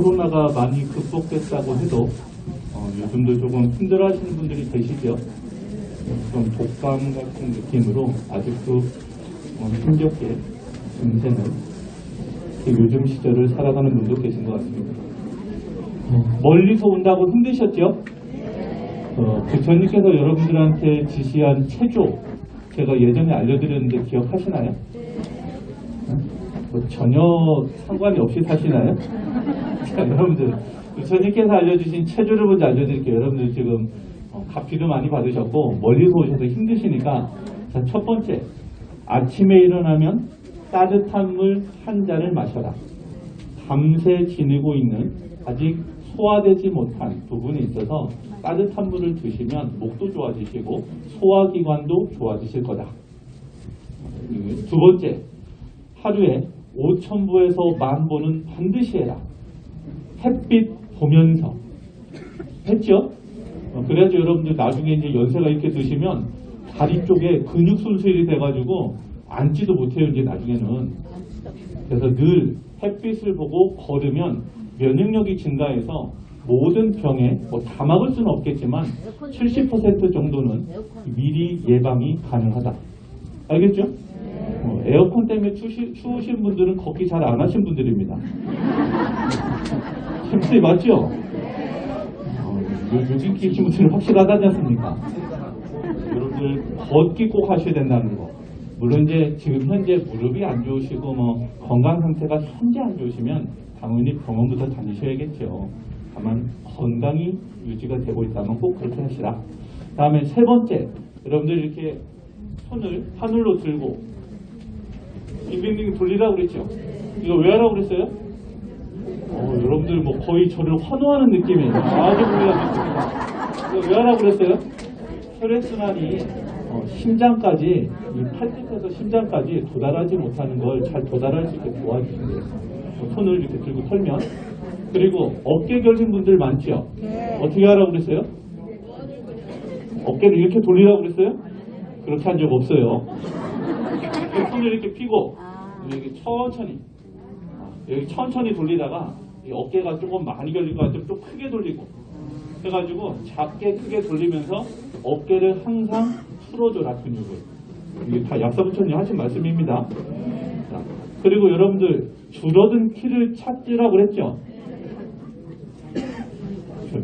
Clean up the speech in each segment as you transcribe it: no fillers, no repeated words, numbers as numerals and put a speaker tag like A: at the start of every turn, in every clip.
A: 코로나가 많이 극복됐다고 해도 요즘도 조금 힘들어하시는 분들이 계시죠. 좀 독감 같은 느낌으로 아직도 힘겹게 인생을 요즘 시절을 살아가는 분도 계신 것 같습니다. 멀리서 온다고 힘드셨죠? 부처님께서 여러분들한테 지시한 체조 제가 예전에 알려드렸는데 기억하시나요? 전혀 상관이 없이 사시나요? 자, 여러분들 부처님께서 알려주신 체조를 먼저 알려드릴게요. 여러분들 지금 가피도 많이 받으셨고 멀리서 오셔서 힘드시니까 자, 첫 번째, 아침에 일어나면 따뜻한 물 한 잔을 마셔라. 밤새 지내고 있는 아직 소화되지 못한 부분이 있어서 따뜻한 물을 드시면 목도 좋아지시고 소화기관도 좋아지실 거다. 두 번째, 하루에 5,000보에서 10,000보는 반드시 해라. 햇빛 보면서 했죠? 그래야지 여러분들 나중에 이제 연세가 이렇게 드시면 다리 쪽에 근육 손실이 돼가지고 앉지도 못해요 이제 나중에는. 그래서 늘 햇빛을 보고 걸으면 면역력이 증가해서 모든 병에 다 막을 수는 없겠지만 70% 정도는 미리 예방이 가능하다. 알겠죠? 에어컨 때문에 추우신 분들은 걷기 잘 안 하신 분들입니다. 햇빛이 맞죠? 요즘 끼신 분들은 확실하다지 않습니까? 여러분들 걷기 꼭 하셔야 된다는 거. 물론 이제 지금 현재 무릎이 안 좋으시고 건강 상태가 현재 안 좋으시면 당연히 병원부터 다니셔야겠죠. 다만 건강이 유지가 되고 있다면 꼭 그렇게 하시라. 다음에 세 번째, 여러분들 이렇게 손을 하늘로 들고 빙빙빙 돌리라고 그랬죠. 이거 왜 하라고 그랬어요? 여러분들 거의 저를 환호하는 느낌이에요. 아주 훌륭합니다. 이거 왜 하라고 그랬어요? 혈액순환이 심장까지, 이 팔뚝에서 심장까지 도달하지 못하는 걸 잘 도달할 수 있게 도와주신대요. 손을 이렇게 들고 털면. 그리고 어깨 결린 분들 많죠? 어떻게 하라고 그랬어요? 어깨를 이렇게 돌리라고 그랬어요? 그렇게 한 적 없어요. 손을 이렇게 펴고 이렇게 천천히 돌리다가 이 어깨가 조금 많이 결린 것 같으면 좀 크게 돌리고 해가지고 작게 크게 돌리면서 어깨를 항상 풀어줘라 근육을. 이게 다 약사부처님 하신 말씀입니다. 자, 그리고 여러분들 줄어든 키를 찾으라고 그랬죠?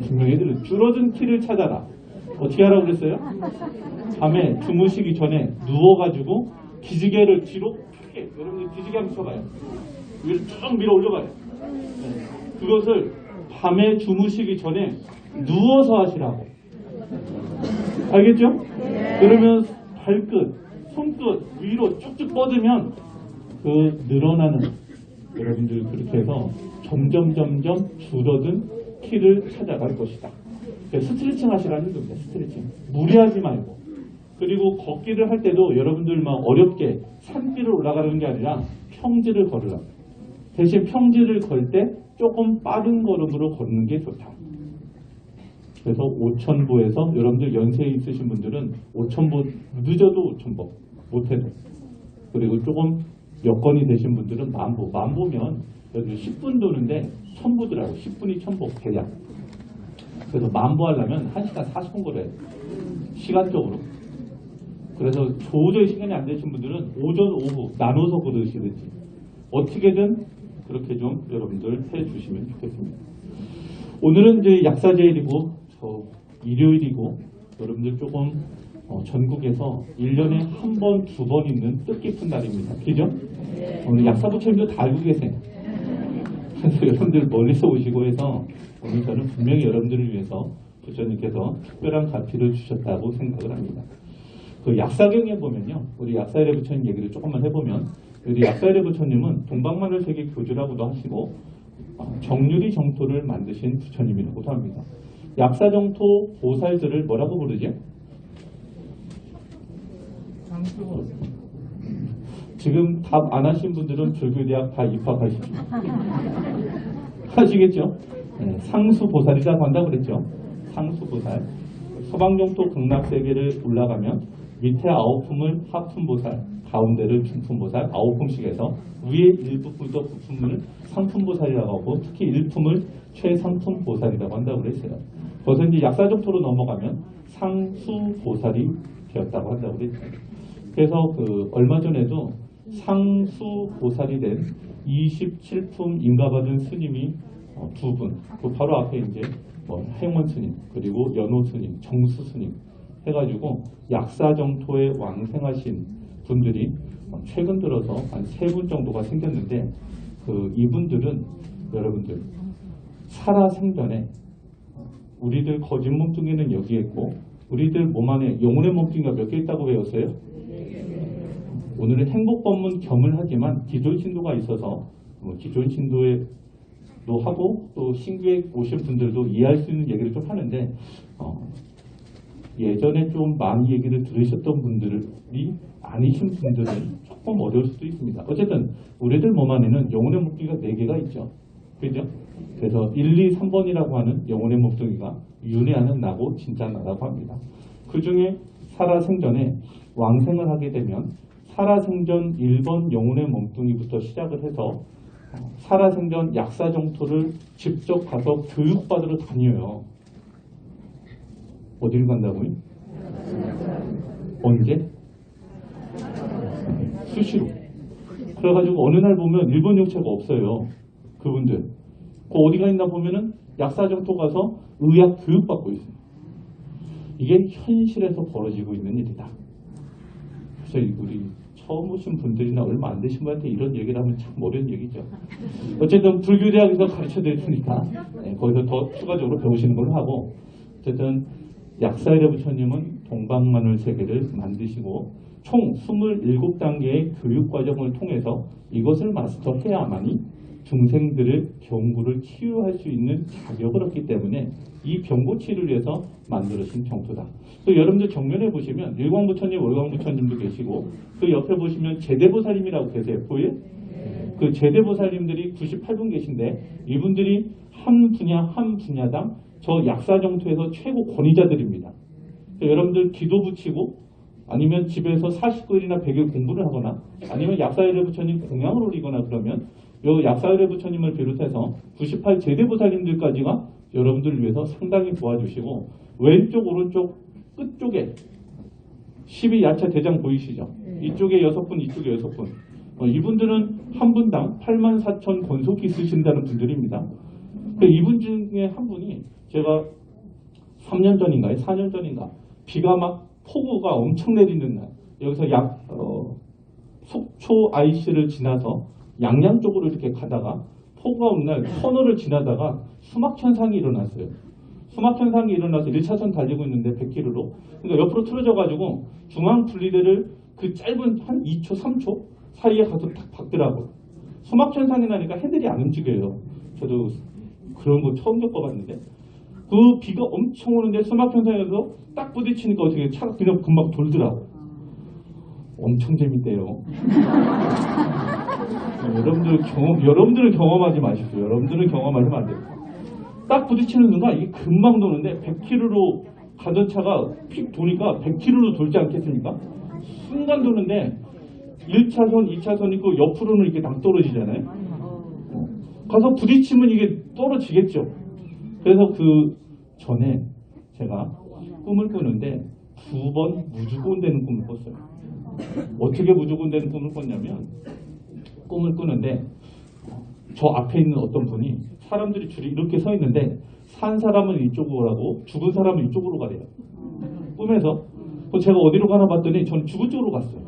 A: 분명히 애들은 줄어든 키를 찾아라. 어떻게 하라고 그랬어요? 밤에 주무시기 전에 누워가지고 기지개를 뒤로 크게, 여러분들 기지개 한번 쳐봐요. 위로 쭉 밀어 올려봐요. 그것을 밤에 주무시기 전에 누워서 하시라고. 알겠죠? 그러면 발끝, 손끝 위로 쭉쭉 뻗으면 그 늘어나는, 여러분들 그렇게 해서 점점 줄어든 키를 찾아갈 것이다. 스트레칭 하시라는 겁니다. 스트레칭. 무리하지 말고. 그리고 걷기를 할 때도 여러분들 막 어렵게 산길을 올라가는 게 아니라 평지를 걸으라. 대신 평지를 걸 때 조금 빠른 걸음으로 걷는 게 좋다. 그래서 5,000보에서 여러분들 연세 있으신 분들은 5,000보, 늦어도 5,000보, 못해도. 그리고 조금 여건이 되신 분들은 10,000보. 10,000보면 여기 10분 도는데 1,000보더라고. 10분이 1,000보 대략. 그래서 10,000보 하려면 1시간 40분 걸어야 돼. 시간적으로. 그래서 도저히 시간이 안 되신 분들은 오전, 오후 나눠서 걸으시든지 어떻게든 그렇게 좀 여러분들 해주시면 좋겠습니다. 오늘은 이제 약사제일이고 일요일이고 여러분들 조금 전국에서 1년에 한 번, 2번 있는 뜻깊은 날입니다. 그죠? 오늘 약사부처님도 다 알고 계세요. 그래서 여러분들 멀리서 오시고 해서 오늘 저는 분명히 여러분들을 위해서 부처님께서 특별한 가피를 주셨다고 생각을 합니다. 그 약사경에 보면요, 우리 약사일의 부처님 얘기를 조금만 해보면, 우리 약사일의 부처님은 동방마늘 세계 교주라고도 하시고 정유리 정토를 만드신 부처님이라고도 합니다. 약사정토 보살들을 뭐라고 부르죠? 지금 답 안 하신 분들은 불교대학 다 입학하시죠. 하시겠죠? 네, 상수보살이라고 한다고 그랬죠. 상수보살. 서방정토 극락세계를 올라가면 밑에 9품을 하품보살, 가운데를 중품보살 9품씩 해서 위에 1부품도 부품을 상품보살이라고 하고 특히 1품을 최상품보살이라고 한다고 그랬어요. 거기서 이제 약사정토로 넘어가면 상수보살이 되었다고 한다고 그랬어요. 그래서 얼마 전에도 상수보살이 된 27품 인가받은 스님이 두 분, 그 바로 앞에 이제 행원 스님, 그리고 연호 스님, 정수 스님 해가지고 약사정토에 왕생하신 분들이 최근 들어서 한 3분 정도가 생겼는데 이분들은 여러분들 살아생전에 우리들 거짓 몸뚱이는 여기에 있고 우리들 몸 안에 영혼의 몸뚱이가 몇 개 있다고 배웠어요? 오늘은 행복법문 겸을 하지만 기존 신도가 있어서 기존 신도에도 하고 또 신규에 오신 분들도 이해할 수 있는 얘기를 좀 하는데 예전에 좀 많이 얘기를 들으셨던 분들이 아니신 분들은 조금 어려울 수도 있습니다. 어쨌든 우리들 몸 안에는 영혼의 몸뚱이가 4개가 있죠. 그죠? 그래서 1, 2, 3번이라고 하는 영혼의 몸뚱이가 윤회하는 나고 진짜 나라고 합니다. 그 중에 살아생전에 왕생을 하게 되면 살아생전 1번 영혼의 몸뚱이부터 시작을 해서 살아생전 약사정토를 직접 가서 교육받으러 다녀요. 어디를 간다고요? 언제? 수시로. 그래가지고 어느 날 보면 일본 용체가 없어요. 그분들. 어디가 있나 보면은 약사정토 가서 의학 교육받고 있어요. 이게 현실에서 벌어지고 있는 일이다. 그래서 우리 처음 오신 분들이나 얼마 안 되신 분한테 이런 얘기를 하면 참 어려운 얘기죠. 어쨌든 불교대학에서 가르쳐 드렸으니까 거기서 더 추가적으로 배우시는 걸로 하고 어쨌든 약사일의 부처님은 동방마늘 세계를 만드시고 총 27단계의 교육과정을 통해서 이것을 마스터해야만이 중생들의 병구를 치유할 수 있는 자격을 얻기 때문에 이 병고 치유를 위해서 만들어진 정토다. 또 여러분들 정면에 보시면 일광부처님, 월광부처님도 계시고 그 옆에 보시면 제대보살님이라고 계세요. 보여요? 그 제대보살님들이 98분 계신데 이분들이 한 분야당 저 약사정토에서 최고 권위자들입니다. 여러분들 기도 붙이고 아니면 집에서 40글이나 100일 공부를 하거나 아니면 약사일의 부처님 공양을 올리거나 그러면 요 약사일의 부처님을 비롯해서 98 제대보살님들까지가 여러분들을 위해서 상당히 도와주시고 왼쪽 오른쪽 끝쪽에 12야차 대장 보이시죠? 이쪽에 6분 이쪽에 6분 이분들은 한 분당 84,000 권속기 쓰신다는 분들입니다. 이분 중에 한 분이 제가 3년 전인가요? 4년 전인가 비가 막 폭우가 엄청 내리는 날 여기서 속초 IC를 지나서 양양 쪽으로 이렇게 가다가 폭우가 오는 날 터널을 지나다가 수막현상이 일어났어요. 수막현상이 일어나서 1차선 달리고 있는데 100km로 그러니까 옆으로 틀어져가지고 중앙분리대를 그 짧은 한 2초 3초 사이에 가서 탁 박더라고요. 수막현상이 나니까 핸들이 안 움직여요. 저도 그런 거 처음 겪어봤는데 그 비가 엄청 오는데 수막현상에서 딱 부딪히니까 어떻게 차가 그냥 금방 돌더라고. 엄청 재밌대요. 여러분들은 경험하지 마십시오. 여러분들은 경험하시면 안 돼요. 딱 부딪히는 순간 이게 금방 도는데 100km로 가던 차가 픽 도니까 100km로 돌지 않겠습니까? 순간 도는데 1차선, 2차선 있고 옆으로는 이렇게 낭떨어지잖아요. 가서 부딪히면 이게 떨어지겠죠. 그래서 그 전에 제가 꿈을 꾸는데 2번 무조건 되는 꿈을 꿨어요. 어떻게 무조건 되는 꿈을 꿨냐면 꿈을 꾸는데 저 앞에 있는 어떤 분이 사람들이 줄이 이렇게 서 있는데 산 사람은 이쪽으로 가고 죽은 사람은 이쪽으로 가래요. 꿈에서. 제가 어디로 가나 봤더니 저는 죽은 쪽으로 갔어요.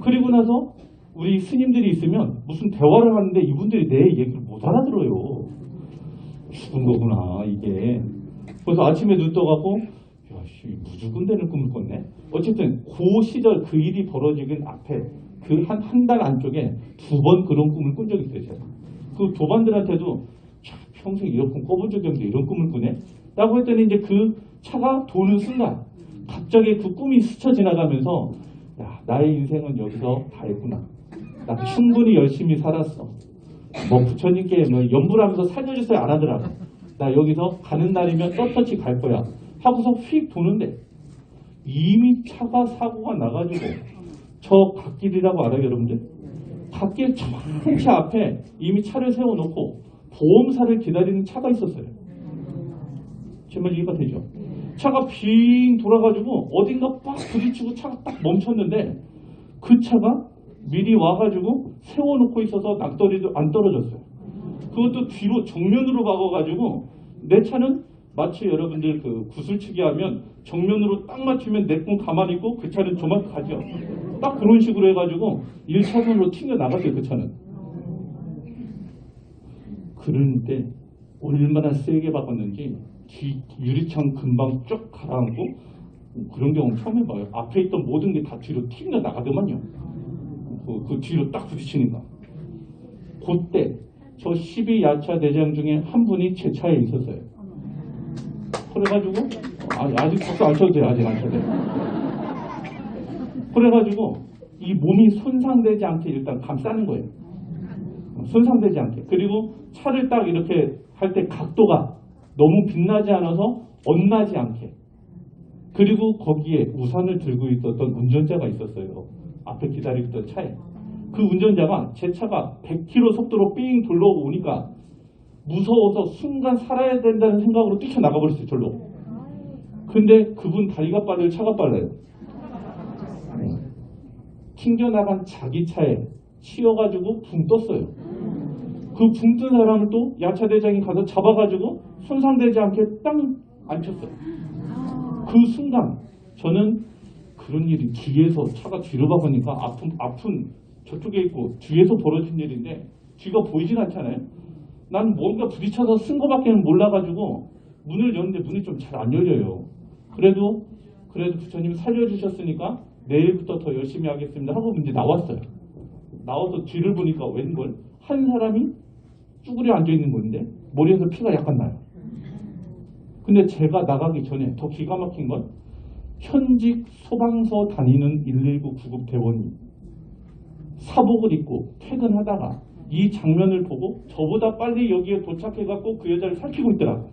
A: 그리고 나서 우리 스님들이 있으면 무슨 대화를 하는데 이분들이 내 얘기를 못 알아들어요. 죽은 거구나 이게. 그래서 아침에 눈 떠갖고 야씨 무조건 되는 꿈을 꿨네. 어쨌든 그 시절 그 일이 벌어지긴 앞에 그 한 달 안쪽에 2번 그런 꿈을 꾼 적이 있어요. 제가. 그 조반들한테도 평생 이런 꿈 꿔본 적이 없는데 이런 꿈을 꾸네? 라고 했더니 이제 그 차가 도는 순간 갑자기 그 꿈이 스쳐 지나가면서 야 나의 인생은 여기서 다 했구나. 나 충분히 열심히 살았어. 뭐 부처님께 뭐 연불하면서 살려주세요 안 하더라고. 나 여기서 가는 날이면 떳떳이 갈 거야. 하고서 휙 도는데 이미 차가 사고가 나가지고 저 갓길이라고 알아요, 여러분들? 갓길 정확히 앞에 이미 차를 세워놓고 보험사를 기다리는 차가 있었어요. 제 말 이해가 되죠? 차가 빙 돌아가지고 어딘가 빡 부딪히고 차가 딱 멈췄는데 그 차가 미리 와가지고 세워놓고 있어서 낭떠러리도 안 떨어졌어요. 그것도 뒤로 정면으로 박아가지고 내 차는 마치 여러분들 그 구슬치기 하면 정면으로 딱 맞추면 내 건 가만히 있고 그 차는 조만 가죠. 딱 그런 식으로 해가지고 1차선으로 튕겨나갔어요. 그 차는. 그런데 얼마나 세게 박았는지 유리창 금방 쭉 가라앉고 그런 경우 처음 해봐요. 앞에 있던 모든 게 다 뒤로 튕겨나가더만요. 그 뒤로 딱 부딪히니까. 그때 저 12야차 대장 중에 한 분이 제 차에 있었어요. 그래가지고 아직 박수 안 쳐도 돼요. 아직 안 쳐도 돼요. 그래가지고 이 몸이 손상되지 않게 일단 감싸는 거예요. 손상되지 않게. 그리고 차를 딱 이렇게 할 때 각도가 너무 빛나지 않아서 엇나지 않게. 그리고 거기에 우산을 들고 있었던 운전자가 있었어요. 앞에 기다리고 있던 차에. 그 운전자가 제 차가 100km 속도로 삥 돌아오니까 무서워서 순간 살아야 된다는 생각으로 뛰쳐나가 버렸어요. 절로. 근데 그분 다리가 빨라요? 차가 빨라요? 튕겨나간 자기 차에 치여가지고 붕 떴어요. 그 붕 뜬 사람을 또 야차대장이 가서 잡아가지고 손상되지 않게 딱 앉혔어요. 그 순간 저는 그런 일이 뒤에서 차가 뒤로 가보니까 아픈 저쪽에 있고 뒤에서 벌어진 일인데 뒤가 보이진 않잖아요. 난 뭔가 부딪혀서 쓴 거밖에 몰라가지고 문을 여는데 문이 좀 잘 안 열려요. 그래도 부처님 살려주셨으니까 내일부터 더 열심히 하겠습니다 하고 이제 나왔어요. 나와서 뒤를 보니까 웬걸 한 사람이 쭈그려 앉아있는 건데 머리에서 피가 약간 나요. 근데 제가 나가기 전에 더 기가 막힌 건 현직 소방서 다니는 119 구급 대원이 사복을 입고 퇴근하다가 이 장면을 보고 저보다 빨리 여기에 도착해갖고 그 여자를 살피고 있더라고요.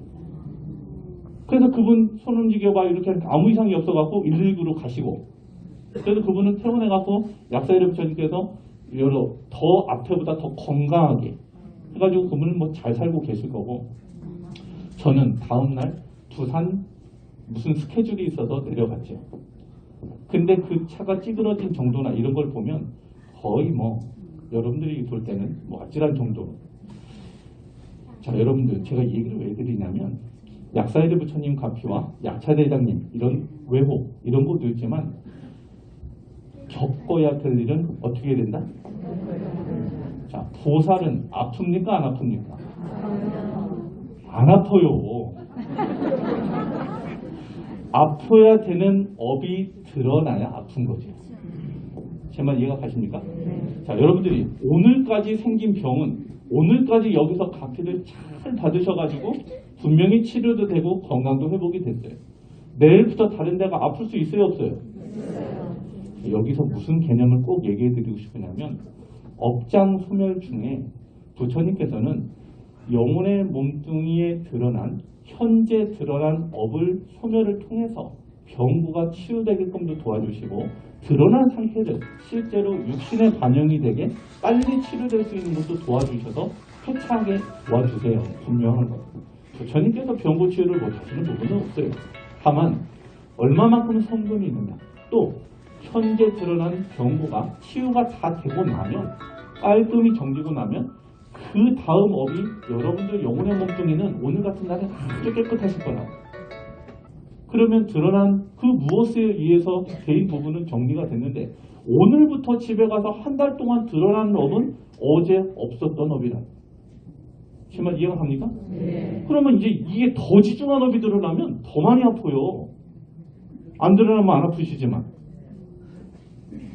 A: 그래서 그분 손 움직여봐 이렇게 아무 이상이 없어갖고 119로 가시고, 그래서 그분은 퇴원해갖고 약사일의 부처님께서 여러 더 앞에보다 더 건강하게 해가지고 그분은 뭐 잘 살고 계실 거고, 저는 다음날 부산 무슨 스케줄이 있어서 내려갔죠. 근데 그 차가 찌그러진 정도나 이런 걸 보면 거의 뭐 여러분들이 볼 때는 뭐 아찔한 정도로. 자, 여러분들 제가 이 얘기를 왜 드리냐면 약사일의 부처님 가피와 야차대장님 이런 외호 이런 것도 있지만 겪어야 될 일은 어떻게 해야 된다? 자, 보살은 아픕니까 안 아픕니까? 안 아파요. 아파야 되는 업이 드러나야 아픈 거죠. 제 말 이해가 가십니까? 자, 여러분들이 오늘까지 생긴 병은 오늘까지 여기서 가피를 잘 받으셔가지고 분명히 치료도 되고 건강도 회복이 됐어요. 내일부터 다른 데가 아플 수 있어요 없어요? 여기서 무슨 개념을 꼭 얘기해 드리고 싶으냐면 업장 소멸 중에 부처님께서는 영혼의 몸뚱이에 드러난 현재 드러난 업을 소멸을 통해서 병구가 치유되게끔도 도와주시고 드러난 상태를 실제로 육신에 반영이 되게 빨리 치료될 수 있는 것도 도와주셔서 쾌차하게 도와주세요. 분명한 것. 부처님께서 병고 치유를 못하시는 부분은 없어요. 다만 얼마만큼 성분이 있느냐, 또 현재 드러난 병고가 치유가 다 되고 나면 깔끔히 정지고 나면 그 다음 업이 여러분들 영혼의 몸뚱이는 오늘 같은 날에 아주 깨끗하실 거라고. 그러면 드러난 그 무엇에 의해서 개인 부분은 정리가 됐는데 오늘부터 집에 가서 한 달 동안 드러난 업은 어제 없었던 업이라. 정말 이해가 갑니까? 네. 그러면 이제 이게 더 지중한 업이 드러나면 더 많이 아파요. 안 드러나면 안 아프시지만.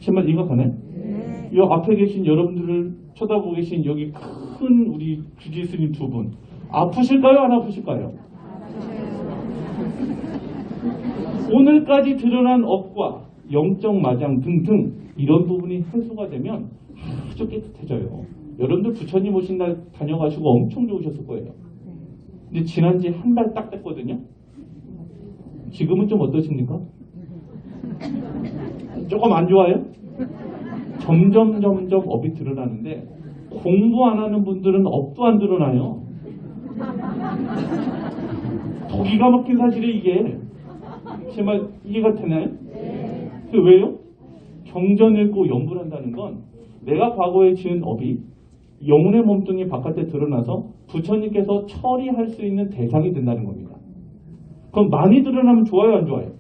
A: 정말 이해가 가네? 네. 이 앞에 계신 여러분들을 쳐다보고 계신 여기 큰 우리 주지 스님 두 분 아프실까요? 안 아프실까요? 오늘까지 드러난 업과 영적 마장 등등 이런 부분이 해소가 되면 아주 깨끗해져요. 여러분들 부처님 오신 날 다녀가시고 엄청 좋으셨을 거예요. 근데 지난 지 한 달 딱 됐거든요. 지금은 좀 어떠십니까? 조금 안 좋아요? 점점 업이 드러나는데 공부 안 하는 분들은 업도 안 드러나요. 더 기가 막힌 사실이 이게. 제 말 이해가 되나요? 그 왜요? 경전 읽고 연구를 한다는 건 내가 과거에 지은 업이 영혼의 몸뚱이 바깥에 드러나서 부처님께서 처리할 수 있는 대상이 된다는 겁니다. 그럼 많이 드러나면 좋아요, 안 좋아요?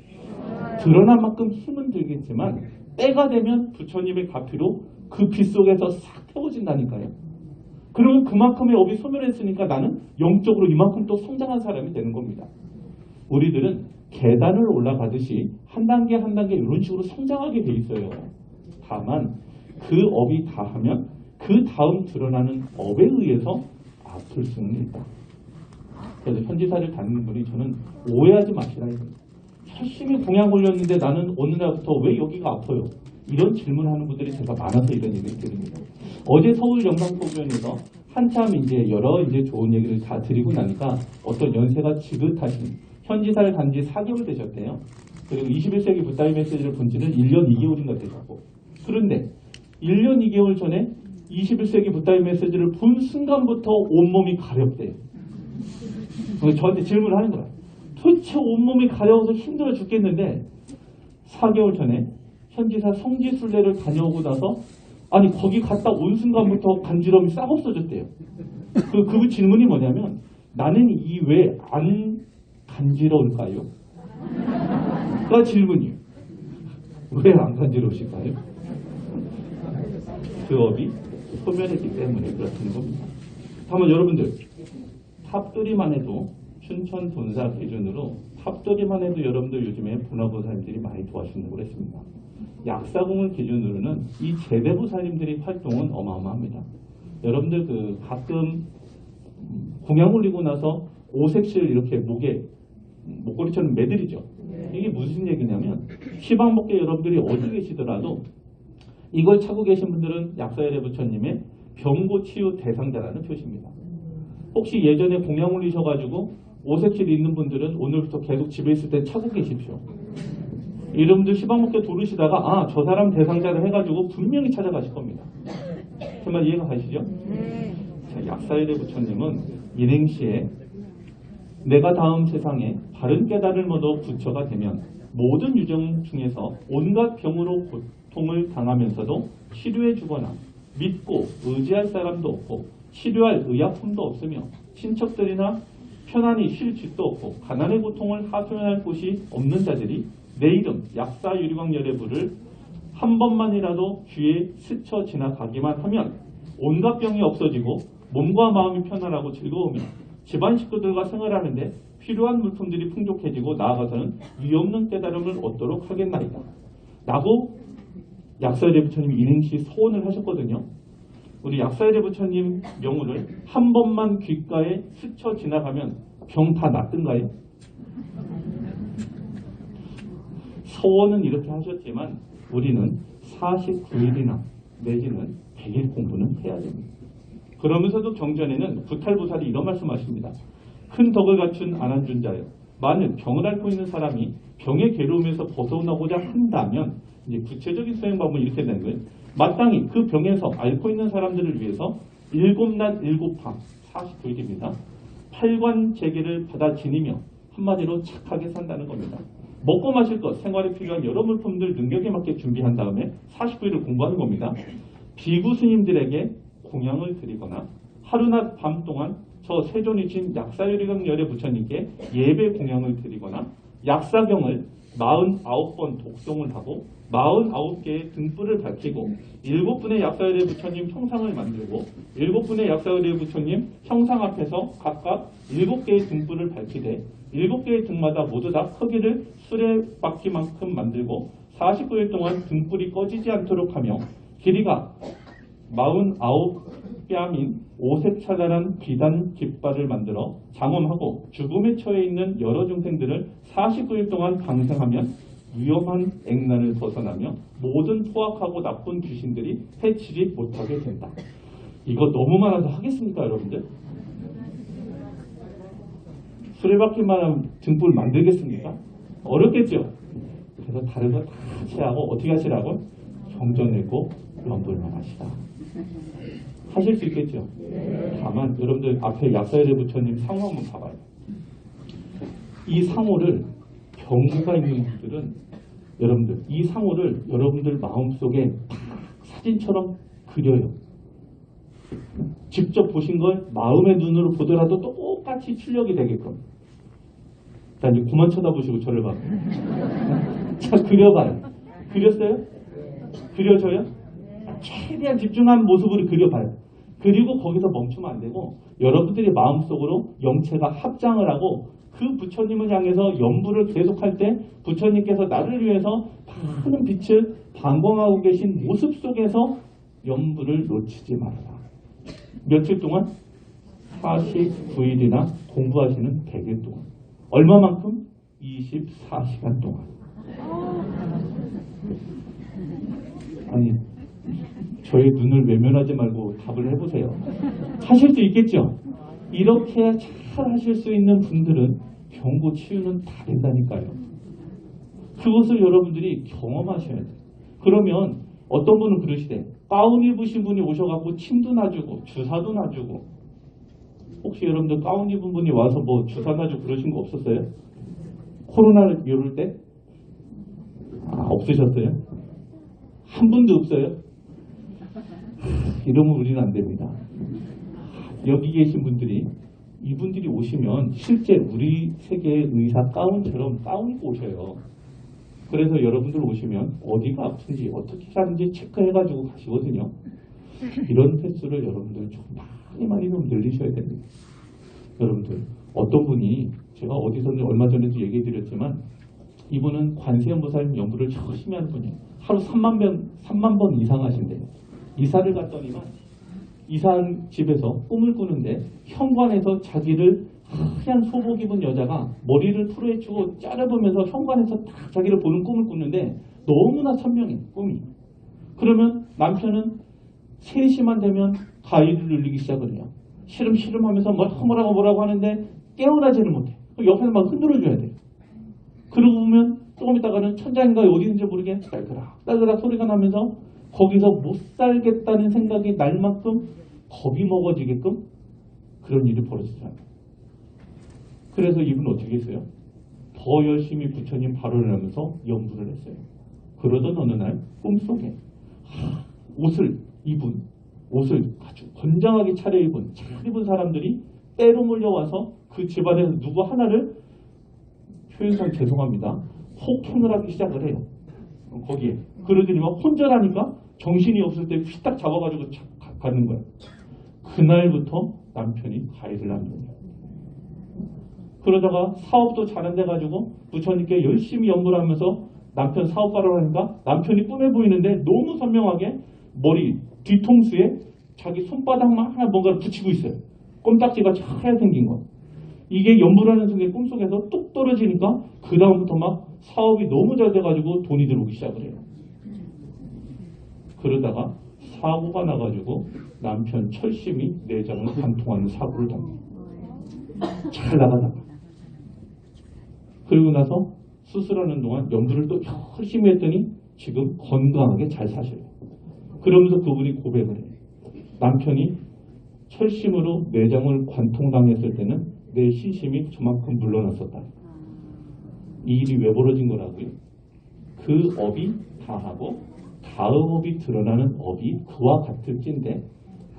A: 드러난 만큼 힘은 들겠지만 때가 되면 부처님의 가피로 그 빛 속에서 싹 태워진다니까요. 그러면 그만큼의 업이 소멸했으니까 나는 영적으로 이만큼 또 성장한 사람이 되는 겁니다. 우리들은 계단을 올라가듯이 한 단계 한 단계 이런 식으로 성장하게 돼 있어요. 다만 그 업이 다하면 그 다음 드러나는 업에 의해서 아플 수는 있다. 그래서 현지사를 다니는 분이 저는 오해하지 마시라 이겁니다. 열심히 공약 올렸는데 나는 어느 날부터 왜 여기가 아파요? 이런 질문하는 분들이 제가 많아서 이런 얘기를 드립니다. 어제 서울 영상포교원에서 한참 이제 여러 이제 좋은 얘기를 다 드리고 나니까 어떤 연세가 지긋하신 현지사를 간 지 4개월 되셨대요. 그리고 21세기 붓다이 메시지를 본 지는 1년 2개월인가 되셨고. 그런데 1년 2개월 전에 21세기 붓다이 메시지를 본 순간부터 온몸이 가렵대요. 저한테 질문을 하는 거야. 도대체 온몸이 가려워서 힘들어 죽겠는데 4개월 전에 현지사 성지순례를 다녀오고 나서 아니 거기 갔다 온 순간부터 간지럼이 싹 없어졌대요. 그 질문이 뭐냐면 나는 이 왜 안 간지러울까요? 그 질문이에요. 왜 안 간지러우실까요? 그 업이 소멸했기 때문에 그렇다는 겁니다. 다만 여러분들 탑돌이만 해도 춘천 본사 기준으로 탑돌이만 해도 여러분들 요즘에 분화보살님들이 많이 도와주신다고 그랬습니다. 약사공을 기준으로는 이 제대보살님들이 활동은 어마어마합니다. 여러분들 그 가끔 공양 올리고 나서 오색실 이렇게 목걸이처럼 매드리죠. 이게 무슨 얘기냐면 시방법계 여러분들이 어디 계시더라도 이걸 차고 계신 분들은 약사열애 부처님의 병고치유 대상자라는 표시입니다. 혹시 예전에 공양 올리셔가지고 오색실 있는 분들은 오늘부터 계속 집에 있을 때 차고 계십시오. 이름들 시방법계 도르시다가 아, 저 사람 대상자를 해가지고 분명히 찾아가실 겁니다. 정말 이해가 가시죠? 자, 약사열애 부처님은 일행시에 내가 다음 세상에 바른 깨달음을 얻어 부처가 되면 모든 유정 중에서 온갖 병으로 고통을 당하면서도 치료해 주거나 믿고 의지할 사람도 없고 치료할 의약품도 없으며 친척들이나 편안히 쉴 집도 없고 가난의 고통을 하소연할 곳이 없는 자들이 내 이름 약사유리광열애부를 한 번만이라도 귀에 스쳐 지나가기만 하면 온갖 병이 없어지고 몸과 마음이 편안하고 즐거우며 집안 식구들과 생활하는데 필요한 물품들이 풍족해지고 나아가서는 위없는 깨달음을 얻도록 하겠나이다. 라고 약사열애 부처님이 일행시 소원을 하셨거든요. 우리 약사열애 부처님 명호를 한 번만 귓가에 스쳐 지나가면 병 다 낫던가요? 소원은 이렇게 하셨지만 우리는 49일이나 내지는 100일 공부는 해야 됩니다. 그러면서도 경전에는 부탈보살이 이런 말씀하십니다. 큰 덕을 갖춘 안한준자여 만일 병을 앓고 있는 사람이 병의 괴로움에서 벗어나고자 한다면 이제 구체적인 수행 방법은 이렇게 되는 거예요. 마땅히 그 병에서 앓고 있는 사람들을 위해서 7낮 7밤 49일입니다. 8관 재계를 받아 지니며 한마디로 착하게 산다는 겁니다. 먹고 마실 것, 생활에 필요한 여러 물품들 능력에 맞게 준비한 다음에 49일을 공부하는 겁니다. 비구 스님들에게 공양을 드리거나 하루낮 밤 동안 저 세존이신 약사유리광 열애 부처님께 예배 공양을 드리거나 약사경을 49번 독송을 하고 49개의 등불을 밝히고 7분의 약사열애 부처님 형상을 만들고 7분의 약사열애 부처님 형상 앞에서 각각 7개의 등불을 밝히되 7개의 등마다 모두 다 크기를 수레바퀴만큼 만들고 49일 동안 등불이 꺼지지 않도록 하며 길이가 49뺨인 오색찬란한 비단 깃발을 만들어 장엄하고 죽음에 처해 있는 여러 중생들을 49일 동안 방생하면 위험한 액난을 벗어나며 모든 포악하고 나쁜 귀신들이 해치지 못하게 된다. 이거 너무 많아서 하겠습니까, 여러분들? 수레바퀴만 하면 등불 만들겠습니까? 어렵겠죠? 그래서 다른 거 다 하시라고 어떻게 하시라고? 경전내고 연불만 하시라. 하실 수 있겠죠? 다만 여러분들 앞에 약사여대 부처님 상호 한번 봐봐요. 이 상호를 경구가 있는 분들은 여러분들 이 상호를 여러분들 마음속에 딱 사진처럼 그려요. 직접 보신 걸 마음의 눈으로 보더라도 똑같이 출력이 되게끔. 자, 이제 그만 쳐다보시고 저를 봐요. 자, 그려봐요. 그렸어요? 그려져요? 최대한 집중한 모습으로 그려봐요. 그리고 거기서 멈추면 안 되고 여러분들이 마음속으로 영체가 합장을 하고 그 부처님을 향해서 연부를 계속할 때 부처님께서 나를 위해서 많은 빛을 방광하고 계신 모습 속에서 연부를 놓치지 말아라. 며칠 동안 49일이나 공부하시는 100일 동안. 얼마만큼? 24시간 동안. 아니, 저의 눈을 외면하지 말고 답을 해보세요. 하실 수 있겠죠? 이렇게 잘 하실 수 있는 분들은 병고 치유는 다 된다니까요. 그것을 여러분들이 경험하셔야 돼요. 그러면 어떤 분은 그러시대. 가운 입으신 분이 오셔갖고 침도 놔주고 주사도 놔주고. 혹시 여러분들 가운 입은 분이 와서 뭐 주사 놔주고 그러신 거 없었어요? 코로나를 이럴 때? 없으셨어요? 한 분도 없어요? 이러면 우리는 안 됩니다. 여기 계신 분들이 이분들이 오시면 실제 우리 세계의 의사 가운처럼 가운 입고 오셔요. 그래서 여러분들 오시면 어디가 아픈지 어떻게 하는지 체크해가지고 가시거든요. 이런 횟수를 여러분들 좀 많이 좀 늘리셔야 됩니다. 여러분들 어떤 분이 제가 어디서 얼마 전에도 얘기해드렸지만 이분은 관세음보살 연부를 열심히 하는 분이에요. 하루 3만 번 이상 하신대요. 이사를 갔더니만 이사한 집에서 꿈을 꾸는데 현관에서 자기를 하얀 소복 입은 여자가 머리를 풀어헤치고 자르면서 현관에서 딱 자기를 보는 꿈을 꾸는데 너무나 선명해 꿈이. 그러면 남편은 3시만 되면 가위를 눌리기 시작을 해요. 시름 하면서 뭐라고 하는데 깨어나지는 못해. 옆에서 막 흔들어줘야 돼요. 그러고 보면 조금 있다가는 천장인가 어디인지 모르게 딸그락 소리가 나면서 거기서 못 살겠다는 생각이 날 만큼 겁이 먹어지게끔 그런 일이 벌어지잖아요. 그래서 이분은 어떻게 했어요? 더 열심히 부처님 발언을 하면서 연부를 했어요. 그러던 어느 날 꿈속에 옷을 아주 건장하게 차려입은 잘 입은 사람들이 때로 몰려와서 그 집안에서 누구 하나를 표현상 죄송합니다. 폭행을 하기 시작을 해요. 거기에. 그러더니만 혼자라니까 정신이 없을 때 휘딱 잡아가지고 가는 거예요. 그날부터 남편이 가해를 하는 거예요. 그러다가 사업도 잘 안 돼가지고 부처님께 열심히 연구를 하면서 남편 사업 발언을 하니까 남편이 꿈에 보이는데 너무 선명하게 머리 뒤통수에 자기 손바닥만 하나 뭔가를 붙이고 있어요. 껌딱지가 하얗게 생긴 거. 이게 연부라는 순간 꿈속에서 뚝 떨어지니까 그 다음부터 막 사업이 너무 잘 돼가지고 돈이 들어오기 시작을 해요. 그러다가 사고가 나가지고 남편 철심히 내장을 관통하는 사고를 당해요. 잘 나가다가. 그리고 나서 수술하는 동안 연부를 또 열심히 했더니 지금 건강하게 잘 사셔요. 그러면서 그분이 고백을 해요. 남편이 철심으로 내장을 관통당했을 때는 내 신심이 저만큼 물러났었다. 이 일이 왜 벌어진 거라고요? 그 업이 다하고 다음 업이 드러나는 업이 그와 같을진데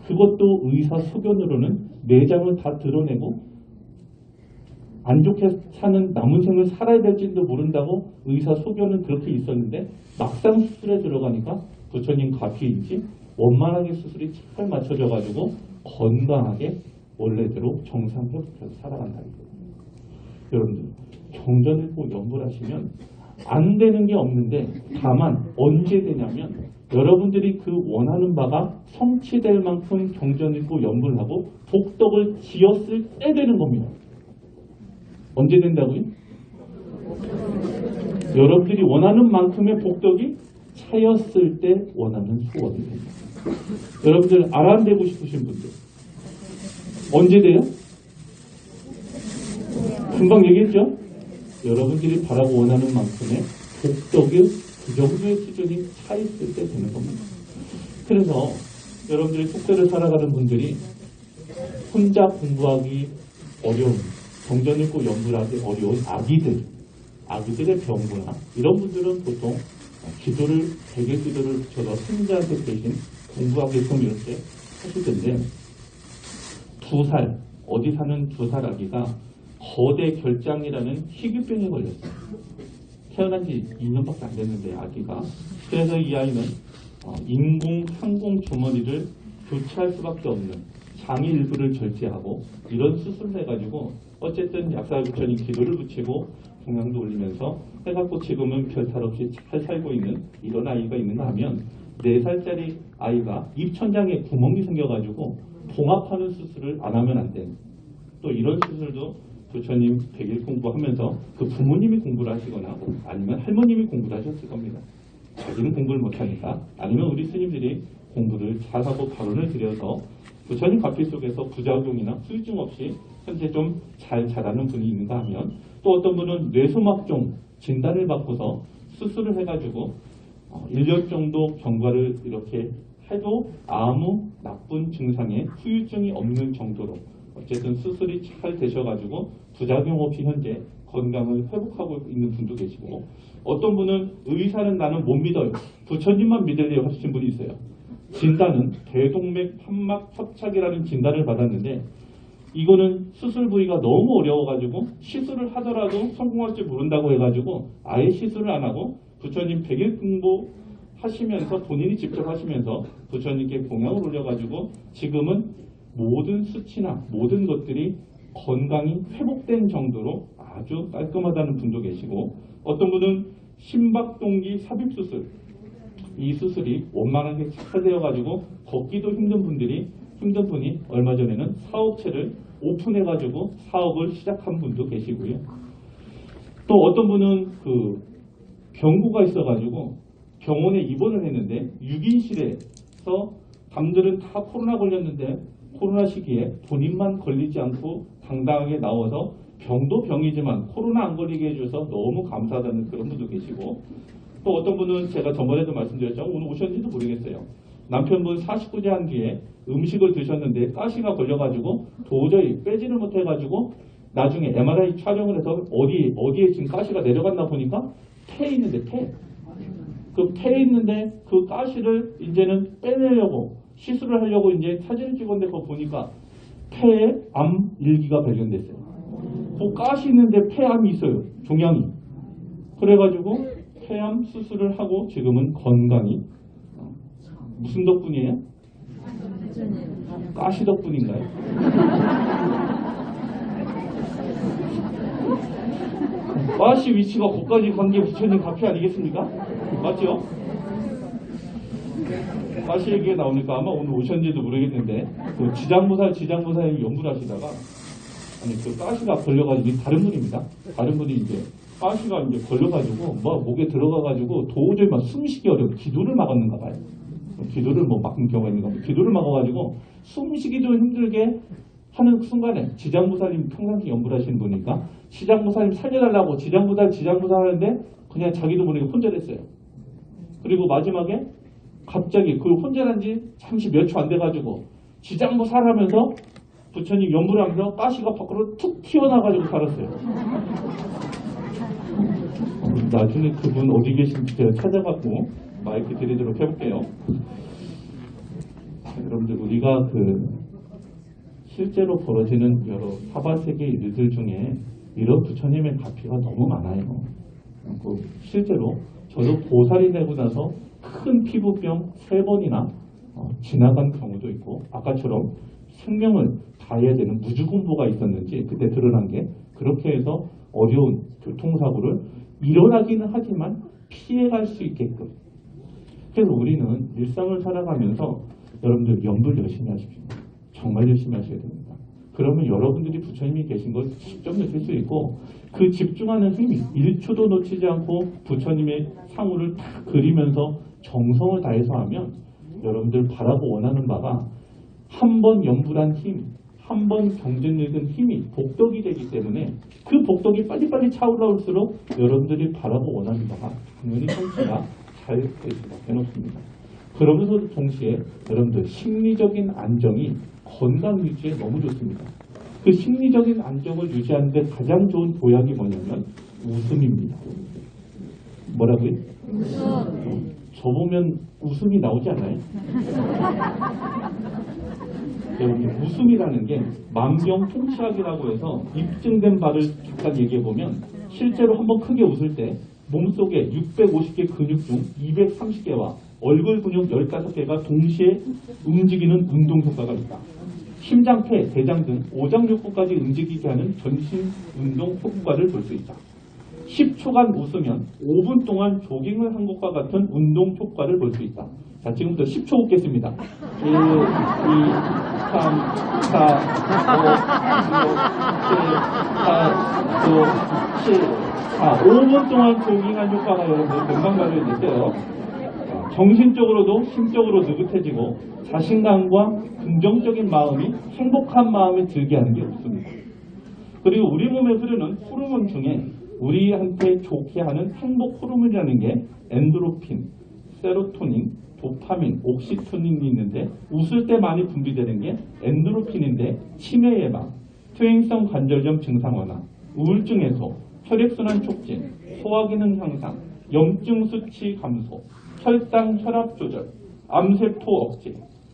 A: 그것도 의사 소견으로는 내장을 다 드러내고 안 좋게 사는 남은 생을 살아야 될지도 모른다고 의사 소견은 그렇게 있었는데 막상 수술에 들어가니까 부처님 가피인지 원만하게 수술이 잘 맞춰져가지고 건강하게 원래대로 정상 회복해서 살아간다. 여러분들 경전을 꼭 연구를 하시면 안 되는 게 없는데 다만 언제 되냐면 여러분들이 그 원하는 바가 성취될 만큼 경전 읽고 연구를 하고 복덕을 지었을 때 되는 겁니다. 언제 된다고요? 여러분들이 원하는 만큼의 복덕이 차였을 때 원하는 소원이 됩니다. 여러분들 아람되고 싶으신 분들 언제 돼요? 금방 얘기했죠? 여러분들이 바라고 원하는 만큼의 그 복덕의 그 정도의 수준이 차 있을 때 되는 겁니다. 그래서 여러분들이 속세를 살아가는 분들이 혼자 공부하기 어려운, 정전 읽고 연구를 하기 어려운 아기들의 병구나 이런 분들은 보통 기도를, 베개 기도를 붙여서 손자한테 대신 공부하게끔 이렇게 하실 텐데, 2살, 어디 사는 2살 아기가 거대 결장이라는 희귀병에 걸렸어요. 태어난 지 2년밖에 안 됐는데 아기가. 그래서 이 아이는 인공 항공 주머니를 교체할 수밖에 없는 장의 일부를 절제하고 이런 수술을 해가지고 어쨌든 약사 부처님 기도를 붙이고 동양도 올리면서 해갖고 지금은 별탈 없이 잘 살고 있는 이런 아이가 있는가 하면, 4살짜리 아이가 입천장에 구멍이 생겨가지고 봉합하는 수술을 안 하면 안 되는, 또 이런 수술도 부처님 100일 공부하면서 그 부모님이 공부를 하시거나 아니면 할머님이 공부를 하셨을 겁니다. 자기는 공부를 못하니까, 아니면 우리 스님들이 공부를 잘하고 발언을 드려서 부처님 가피 속에서 부작용이나 후유증 없이 현재 좀 잘 자라는 분이 있는가 하면, 또 어떤 분은 뇌소막종 진단을 받고서 수술을 해가지고 1년 정도 경과를 이렇게 해도 아무 나쁜 증상에 후유증이 없는 정도로 어쨌든 수술이 잘 되셔가지고 부작용 없이 현재 건강을 회복하고 있는 분도 계시고, 어떤 분은 의사는 나는 못 믿어요, 부처님만 믿을래요 하시는 분이 있어요. 진단은 대동맥 판막 협착이라는 진단을 받았는데, 이거는 수술 부위가 너무 어려워가지고 시술을 하더라도 성공할 줄 모른다고 해가지고 아예 시술을 안 하고 부처님 100일 공부 하시면서 본인이 직접 하시면서 부처님께 공양을 올려가지고 지금은 모든 수치나 모든 것들이 건강이 회복된 정도로 아주 깔끔하다는 분도 계시고, 어떤 분은 심박동기 삽입수술, 이 수술이 원만하게 잘 되어가지고 걷기도 힘든 분이 얼마 전에는 사업체를 오픈해가지고 사업을 시작한 분도 계시고요. 또 어떤 분은 그 병구가 있어가지고 병원에 입원을 했는데 6인실에서 남들은 다 코로나 걸렸는데 코로나 시기에 본인만 걸리지 않고 당당하게 나와서 병도 병이지만 코로나 안 걸리게 해줘서 너무 감사하다는 그런 분도 계시고, 또 어떤 분은 제가 저번에도 말씀드렸지만 오늘 오셨는지도 모르겠어요. 남편분 49세 한 뒤에 음식을 드셨는데 가시가 걸려가지고 도저히 빼지를 못해가지고 나중에 MRI 촬영을 해서 어디에 지금 가시가 내려갔나 보니까 폐에 있는데 폐에 있는데 그 가시를 이제는 빼내려고 시술을 하려고 이제 사진을 찍었는데 그거 보니까 폐에 암 일기가 발견됐어요. 그 가시 있는데 폐암이 있어요, 종양이. 그래가지고 폐암 수술을 하고 지금은 건강히, 무슨 덕분이에요? 가시 덕분인가요? 가시 위치가 거기까지 간 게 부처님 가피 아니겠습니까? 맞죠? 가시 얘기가 나오니까 아마 오늘 오셨는지도 모르겠는데, 그 지장무사에 연구를 하시다가, 아니 그 가시가 걸려가지고, 다른 분입니다. 다른 분이 이제 가시가 이제 걸려가지고 뭐 목에 들어가가지고 도저히 막 숨쉬기 어려워, 기도를 막았는가 봐요. 기도를 뭐 막은 경우가 있는가 봐요. 기도를 막아가지고 숨쉬기도 힘들게 하는 순간에, 지장무사님 평상시 연구를 하시는 분이니까 지장무사님 살려달라고 지장무사 하는데 그냥 자기도 모르게 혼절했어요. 그리고 마지막에 갑자기 그 혼절한 지 잠시 몇 초 안 돼가지고 지장무사를 하면서 부처님 연구를 하면서 가시가 밖으로 툭 튀어나와가지고 살았어요. 나중에 그분 어디 계신지 제가 찾아갖고 마이크 드리도록 해볼게요. 여러분들, 우리가 실제로 벌어지는 여러 사바세계 일들 중에 이런 부처님의 가피가 너무 많아요. 실제로 저도 보살이 되고 나서 큰 피부병 3번이나 지나간 경우도 있고, 아까처럼 생명을 다해야 되는 무주공보가 있었는지 그때 드러난 게, 그렇게 해서 어려운 교통사고를 일어나기는 하지만 피해갈 수 있게끔. 그래서 우리는 일상을 살아가면서 여러분들 연불 열심히 하십시오. 정말 열심히 하셔야 됩니다. 그러면 여러분들이 부처님이 계신 걸 직접 느낄 수 있고, 그 집중하는 힘이 1초도 놓치지 않고 부처님의 상호를 다 그리면서 정성을 다해서 하면 여러분들 바라고 원하는 바가 한 번 연불한 힘, 한 번 경전 읽은 힘이 복덕이 되기 때문에 그 복덕이 빨리빨리 차올라올수록 여러분들이 바라고 원하는 바가 당연히 성취가 잘 해놓습니다. 그러면서도 동시에 여러분들 심리적인 안정이 건강 유지에 너무 좋습니다. 그 심리적인 안정을 유지하는 데 가장 좋은 보약이 뭐냐면 웃음입니다. 뭐라고요? 웃음. 저 보면 웃음이 나오지 않아요? 여러분, 웃음이라는 게 만병통치약이라고 해서 입증된 바를 잠깐 얘기해 보면 실제로 한번 크게 웃을 때 몸속에 650개 근육 중 230개와 얼굴 근육 15개가 동시에 움직이는 운동 효과가 있다. 심장, 폐, 대장 등 오장육부까지 움직이게 하는 전신 운동 효과를 볼 수 있다. 10초간 웃으면 5분 동안 조깅을 한 것과 같은 운동 효과를 볼 수 있다. 자, 지금부터 10초 웃겠습니다. 1, 2, 3, 4, 5, 6, 7, 8, 9, 10. 자, 5분 동안 조깅한 효과가 여러분들 금방 발휘됐어요. 정신적으로도 심적으로 느긋해지고 자신감과 긍정적인 마음이 행복한 마음에 들게 하는 게 없습니다. 그리고 우리 몸에 흐르는 호르몬 중에 우리한테 좋게 하는 행복 호르몬이라는 게 엔도르핀, 세로토닌, 도파민, 옥시토닌이 있는데 웃을 때 많이 분비되는 게 엔도르핀인데 치매 예방, 퇴행성 관절염 증상 완화, 우울증 해소, 혈액순환 촉진, 소화기능 향상, 염증 수치 감소, 혈당 혈압 조절, 암세포 억제,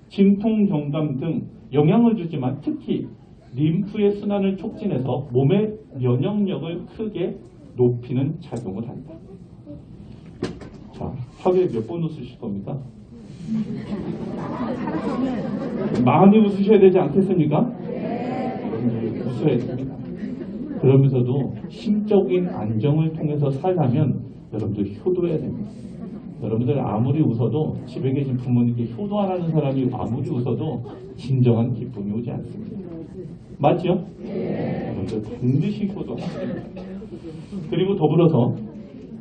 A: 진통 경감 등 영향을 주지만 특히 림프의 순환을 촉진해서 몸의 면역력을 크게 높이는 작용을 한다. 자, 하루에 몇 번 웃으실 겁니까? 많이 웃으셔야 되지 않겠습니까? 웃어야 됩니다. 그러면서도 심적인 안정을 통해서 살려면 여러분들 효도해야 됩니다. 여러분들 아무리 웃어도 집에 계신 부모님께 효도 안 하는 사람이 아무리 웃어도 진정한 기쁨이 오지 않습니다. 맞죠? 여러분들 반드시 효도하셔야 됩니다. 그리고 더불어서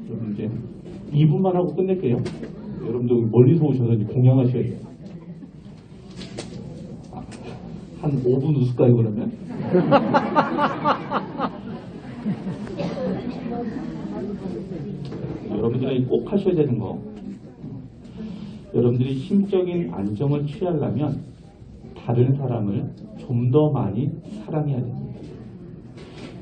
A: 여러분 이제 2분만 하고 끝낼게요. 여러분들 멀리서 오셔서 이제 공양하셔야 돼요. 한 5분 웃을까요 그러면? 여러분들이 꼭 하셔야 되는 거, 여러분들이 심적인 안정을 취하려면 다른 사람을 좀 더 많이 사랑해야 됩니다.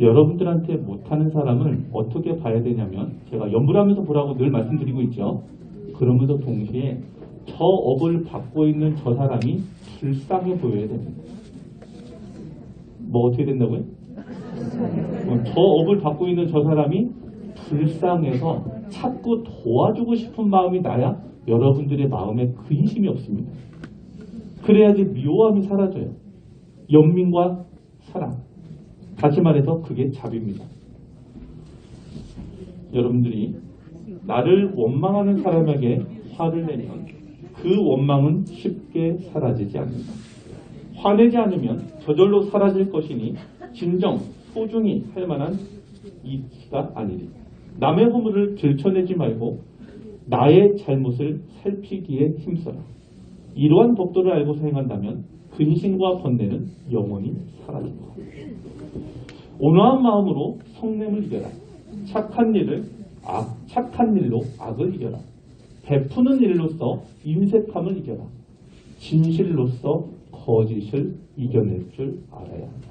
A: 여러분들한테 못하는 사람을 어떻게 봐야 되냐면 제가 연불하면서 보라고 늘 말씀드리고 있죠. 그러면서 동시에 저 업을 받고 있는 저 사람이 불쌍해 보여야 됩니다. 뭐 어떻게 된다고요? 저 업을 받고 있는 저 사람이 불쌍해서 자꾸 도와주고 싶은 마음이 나야 여러분들의 마음에 근심이 없습니다. 그래야지 미워함이 사라져요. 연민과 사랑. 다시 말해서 그게 자비입니다. 여러분들이 나를 원망하는 사람에게 화를 내면 그 원망은 쉽게 사라지지 않는다. 화내지 않으면 저절로 사라질 것이니 진정 소중히 할 만한 이치가 아니리. 남의 허물을 들춰내지 말고 나의 잘못을 살피기에 힘써라. 이러한 법도를 알고 사용한다면 근심과 번뇌는 영원히 사라진다. 온화한 마음으로 성냄을 이겨라. 착한 일로 악을 이겨라. 베푸는 일로서 인색함을 이겨라. 진실로서 거짓을 이겨낼 줄 알아야 한다.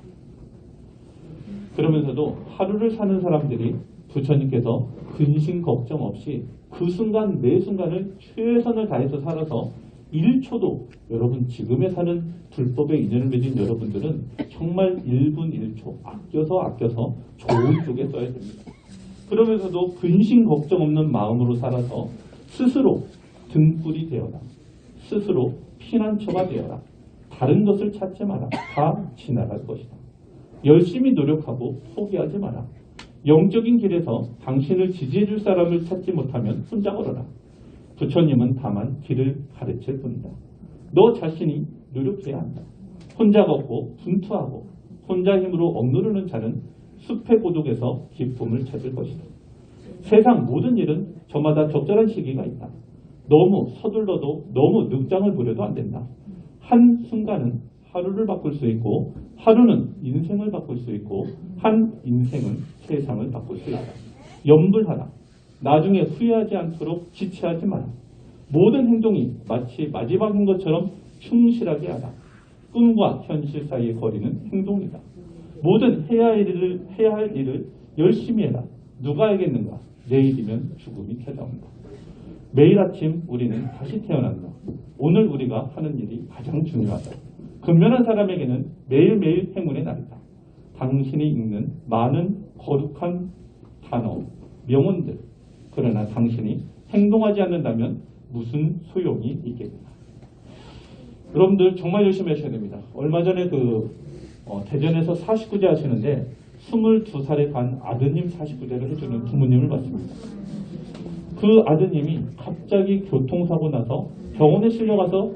A: 그러면서도 하루를 사는 사람들이 부처님께서 근심 걱정 없이 그 순간 매 순간을 최선을 다해서 살아서 1초도 여러분 지금에 사는 불법의 인연을 맺은 여러분들은 정말 1분 1초 아껴서 좋은 쪽에 써야 됩니다. 그러면서도 근심 걱정 없는 마음으로 살아서 스스로 등불이 되어라. 스스로 피난처가 되어라. 다른 것을 찾지 마라. 다 지나갈 것이다. 열심히 노력하고 포기하지 마라. 영적인 길에서 당신을 지지해줄 사람을 찾지 못하면 혼자 걸어라. 부처님은 다만 길을 가르칠 뿐이다. 너 자신이 노력해야 한다. 혼자 걷고 분투하고 혼자 힘으로 억누르는 자는 숲의 고독에서 기쁨을 찾을 것이다. 세상 모든 일은 저마다 적절한 시기가 있다. 너무 서둘러도 너무 늑장을 부려도 안 된다. 한 순간은 하루를 바꿀 수 있고 하루는 인생을 바꿀 수 있고 한 인생은 세상을 바꿀 수 있다. 염불하라. 나중에 후회하지 않도록 지체하지 마라. 모든 행동이 마치 마지막인 것처럼 충실하게 하라. 꿈과 현실 사이의 거리는 행동이다. 모든 해야 할 일을 열심히 해라. 누가 알겠는가? 내일이면 죽음이 찾아온다. 매일 아침 우리는 다시 태어난다. 오늘 우리가 하는 일이 가장 중요하다. 근면한 사람에게는 매일매일 행운의 날이다. 당신이 읽는 많은 거룩한 단어, 명언들. 그러나 당신이 행동하지 않는다면 무슨 소용이 있겠느냐. 여러분들 정말 열심히 하셔야 됩니다. 얼마 전에 대전에서 49제 하시는데 22살에 간 아드님 49제를 해주는 부모님을 봤습니다. 그 아드님이 갑자기 교통사고 나서 병원에 실려가서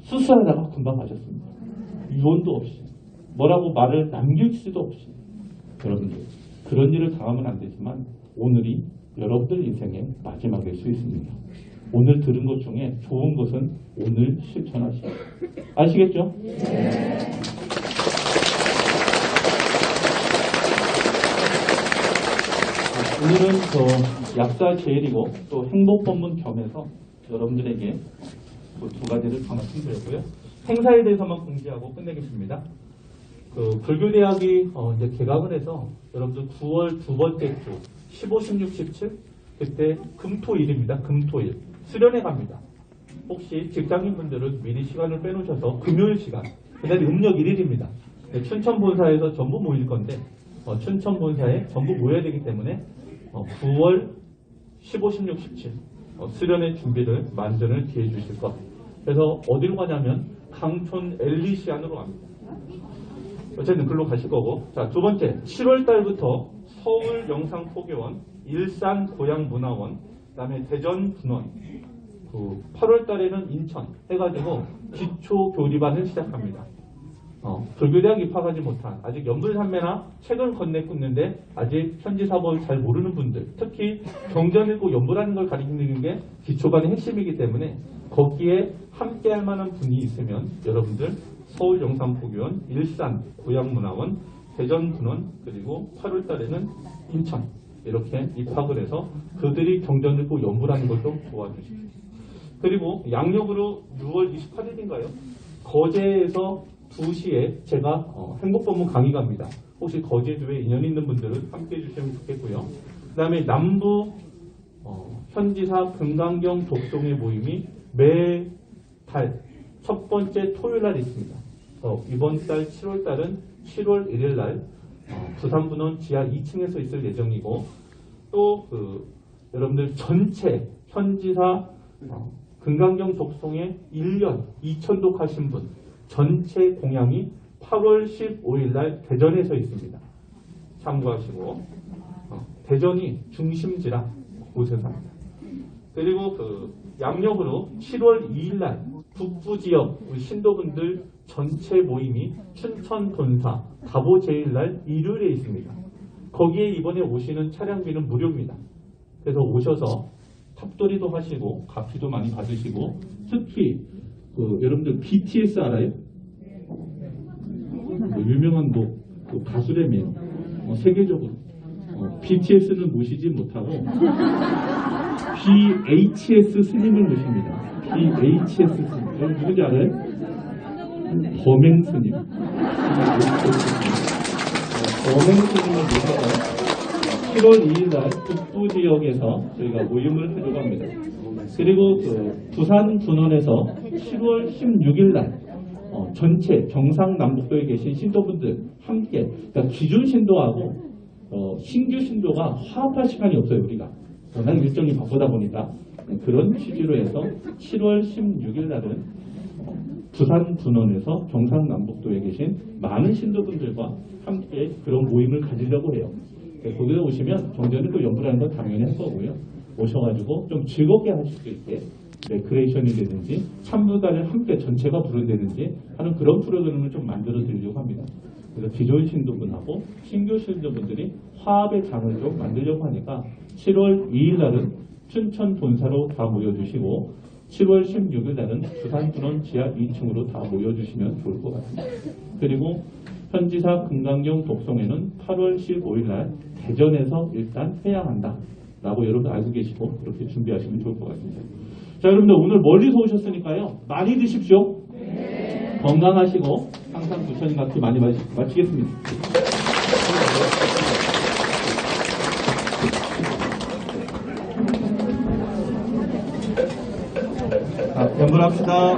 A: 수술하다가 금방 가셨습니다. 유언도 없이 뭐라고 말을 남길 수도 없이. 여러분들 그런 일을 당하면 안 되지만 오늘이 여러분들 인생의 마지막일 수 있습니다. 오늘 들은 것 중에 좋은 것은 오늘 실천하시오. 아시겠죠? 네. 오늘은 약사 제일이고 또 행복법문 겸해서 여러분들에게 두 가지를 더 말씀드렸고요. 행사에 대해서만 공지하고 끝내겠습니다. 불교대학이 이제 개강을 해서 여러분들 9월 두 번째 주 15, 16, 17 그때 금토일입니다. 금토일 수련회 갑니다. 혹시 직장인분들은 미리 시간을 빼놓으셔서 금요일 시간 그날이 음력 1일입니다. 춘천 본사에서 전부 모일 건데 춘천 본사에 전부 모여야 되기 때문에 9월 15, 16, 17 수련회 준비를 만전을 기해 주실 것. 그래서 어디로 가냐면 강촌 엘리시안으로 갑니다. 어쨌든 글로 가실 거고. 자, 두 번째 7월 달부터 서울 영상포교원, 일산 고향문화원, 그다음에 대전 분원, 8월 달에는 인천 해가지고 기초 교리반을 시작합니다. 불교대학 입학하지 못한 아직 연불산매나 책을 건네 굽는데 아직 현지사법을 잘 모르는 분들, 특히 경전 읽고 연불하는 걸 가리키는 게 기초반의 핵심이기 때문에 거기에 함께할 만한 분이 있으면 여러분들 서울 영상포교원, 일산 고향문화원, 대전 분원, 그리고 8월 달에는 인천 이렇게 입학을 해서 그들이 경전 읽고 연불하는 걸 좀 도와주십시오. 그리고 양력으로 6월 28일인가요? 거제에서 2시에 제가 행복법문 강의 갑니다. 혹시 거제주에 인연 있는 분들은 함께해 주시면 좋겠고요. 그 다음에 남부 현지사 금강경 독송의 모임이 매달 첫 번째 토요일 날 있습니다. 이번 달 7월 달은 7월 1일 날 부산분원 지하 2층에서 있을 예정이고 또 여러분들 전체 현지사 금강경 독송에 1년 2천독 하신 분 전체 공양이 8월 15일 날 대전에서 있습니다. 참고하시고 대전이 중심지라 곳에서 합니다. 그리고 양력으로 7월 2일 날 북부 지역 우리 신도분들 전체 모임이 춘천 본사 다보 제일 날 일요일에 있습니다. 거기에 이번에 오시는 차량비는 무료입니다. 그래서 오셔서 탑돌이도 하시고 가피도 많이 받으시고 특히 여러분들 BTS 알아요? 유명한 가수라며 세계적으로 BTS는 모시지 못하고 BHS 스님을 모십니다. BHS 스님 여러분 누군지 알아요? 범행 스님. 범행 스님을 모셔서 7월 2일 날 북부 지역에서 저희가 모임을 하려고 합니다. 그리고 부산 분원에서 7월 16일 날 전체 경상남북도에 계신 신도분들 함께 그러니까 기존 신도하고 신규 신도가 화합할 시간이 없어요. 우리가 워낙 일정이 바쁘다 보니까 그런 취지로 해서 7월 16일 날은 부산 분원에서 경상남북도에 계신 많은 신도분들과 함께 그런 모임을 가지려고 해요. 거기에 오시면 경전을 또 연구하는 건 당연히 할 거고요. 오셔가지고 좀 즐겁게 하실 수 있게 레크레이션이라든지 참부단을 함께 전체가 부른다든지 하는 그런 프로그램을 좀 만들어 드리려고 합니다. 그래서 기존 신도분하고 신규 신도분들이 화합의 장을 좀 만들려고 하니까 7월 2일 날은 춘천 본사로 다 모여주시고 7월 16일 날은 부산분원 지하 2층으로 다 모여주시면 좋을 것 같습니다. 그리고 현지사 금강경 독송회는 8월 15일 날 대전에서 일단 해야 한다. 라고 여러분들 알고 계시고 그렇게 준비하시면 좋을 것 같습니다. 자, 여러분들 오늘 멀리서 오셨으니까요. 많이 드십시오. 건강하시고 항상 부처님 같이 많이 마치겠습니다.
B: 연불합시다.